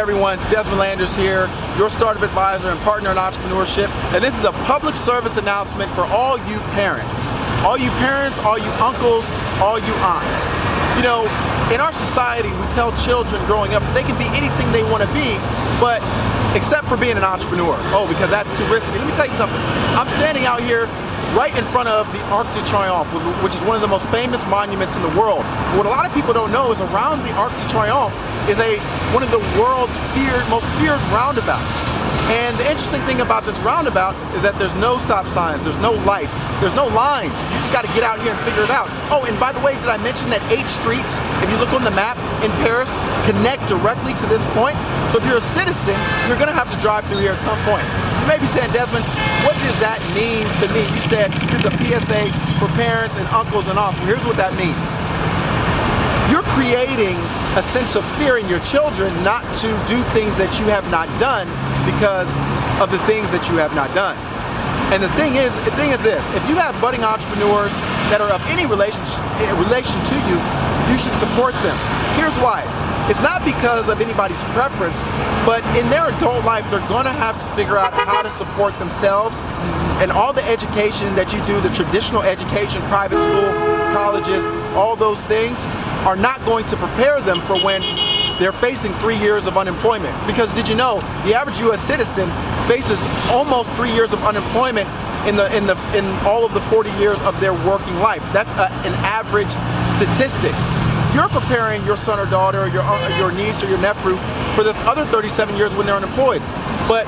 everyone, it's Desmond Landers here, your startup advisor and partner in entrepreneurship. And this is a public service announcement for all you parents. All you parents, all you uncles, all you aunts. You know, in our society, we tell children growing up that they can be anything they want to be, but except for being an entrepreneur. Oh, because that's too risky. Let me tell you something. I'm standing out here right in front of the Arc de Triomphe, which is one of the most famous monuments in the world. What a lot of people don't know is around the Arc de Triomphe is one of the world's most feared roundabouts. And the interesting thing about this roundabout is that there's no stop signs, there's no lights, there's no lines. You just got to get out here and figure it out. Oh, and by the way, did I mention that 8 streets, if you look on the map in Paris, connect directly to this point? So if you're a citizen, you're going to have to drive through here at some point. You may be saying, Desmond, what does that mean to me? You said this is a PSA for parents and uncles and aunts. Well, here's what that means. You're creating a sense of fear in your children not to do things that you have not done because of the things that you have not done. And the thing is this: if you have budding entrepreneurs that are of any relation to you, you should support them. Here's why. It's not because of anybody's preference, but in their adult life, they're going to have to figure out how to support themselves. And all the education that you do, the traditional education, private school, colleges, all those things are not going to prepare them for when they're facing 3 years of unemployment. Because did you know the average U.S. citizen faces almost 3 years of unemployment in all of the 40 years of their working life? That's an average statistic. You're preparing your son or daughter, your niece or your nephew for the other 37 years when they're unemployed. But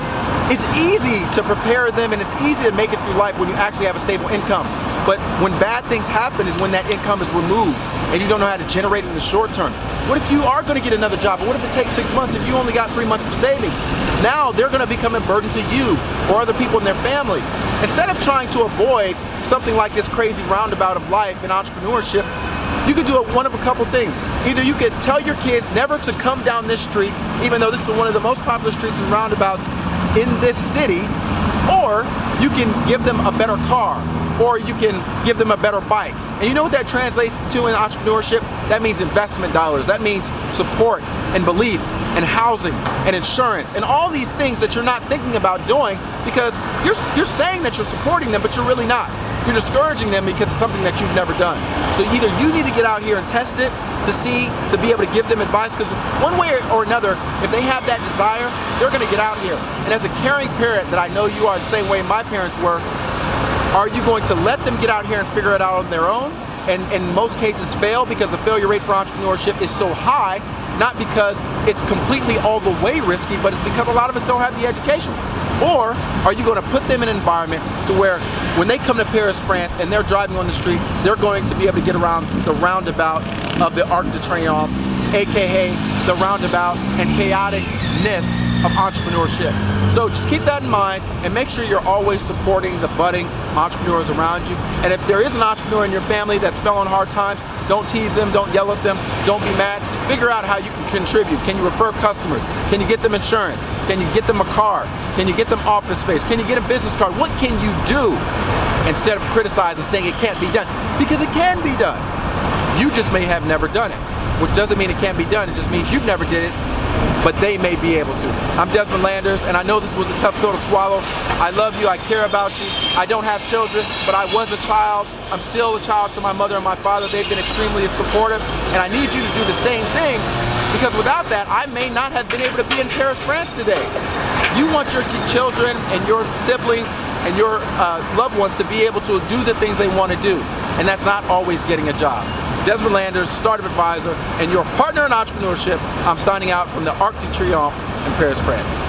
it's easy to prepare them and it's easy to make it through life when you actually have a stable income. But when bad things happen is when that income is removed and you don't know how to generate it in the short term. What if you are going to get another job? But what if it takes 6 months if you only got 3 months of savings? Now they're going to become a burden to you or other people in their family. Instead of trying to avoid something like this crazy roundabout of life in entrepreneurship, you could do one of a couple things. Either you could tell your kids never to come down this street, even though this is one of the most popular streets and roundabouts in this city, or you can give them a better car, or you can give them a better bike. And you know what that translates to in entrepreneurship? That means investment dollars. That means support and belief and housing and insurance and all these things that you're not thinking about doing because you're saying that you're supporting them, but you're really not. You're discouraging them because it's something that you've never done. So either you need to get out here and test it to be able to give them advice, because one way or another, if they have that desire, they're going to get out here. And as a caring parent that I know you are, the same way my parents were, are you going to let them get out here and figure it out on their own? And in most cases fail because the failure rate for entrepreneurship is so high, not because it's completely all the way risky, but it's because a lot of us don't have the education. Or are you going to put them in an environment to where when they come to Paris, France, and they're driving on the street, they're going to be able to get around the roundabout of the Arc de Triomphe, aka the roundabout and chaoticness of entrepreneurship. So just keep that in mind and make sure you're always supporting the budding entrepreneurs around you. And if there is an entrepreneur in your family that's fell on hard times, don't tease them, don't yell at them, don't be mad. Figure out how you can contribute. Can you refer customers? Can you get them insurance? Can you get them a car? Can you get them office space? Can you get a business card? What can you do instead of criticizing, saying it can't be done? Because it can be done. You just may have never done it, which doesn't mean it can't be done. It just means you've never did it, but they may be able to. I'm Desmond Landers, and I know this was a tough pill to swallow. I love you, I care about you. I don't have children, but I was a child. I'm still a child to my mother and my father. They've been extremely supportive, and I need you to do the same thing, because without that, I may not have been able to be in Paris, France today. You want your children and your siblings and your loved ones to be able to do the things they want to do, and that's not always getting a job. Desmond Landers, startup advisor, and your partner in entrepreneurship. I'm signing out from the Arc de Triomphe in Paris, France.